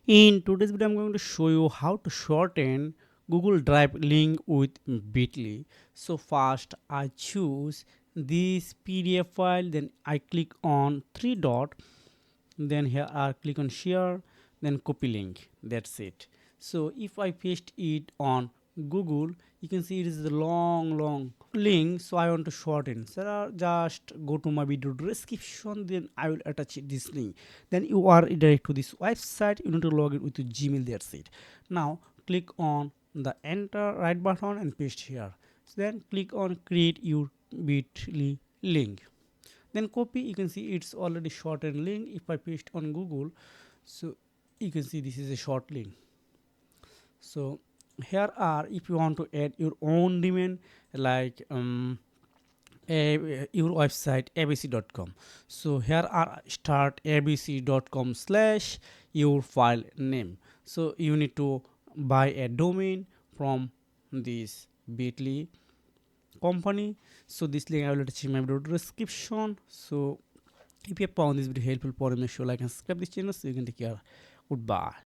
In today's video, I'm going to show you how to shorten Google Drive link with Bitly. So first, I choose this PDF file, then I click on three dot, then here I click on share, then copy link. That's it. So if I paste it on Google, you can see it is a long link, so I want to shorten. So just go to my video description, then I will attach this link, then you are direct to this website. You need to log in with your Gmail. That's it. Now click on the enter right button and paste here. So then click on create your bit.ly link, then copy. You can see it's already shortened link. If I paste on Google, so you can see this is a short link. So here are, if you want to add your own domain, like your website abc.com, so here are start abc.com slash your file name. So you need to buy a domain from this bit.ly company. So this link I will attach in my video description. So if you have found this video helpful, make sure like and subscribe this channel so you can take care. Goodbye.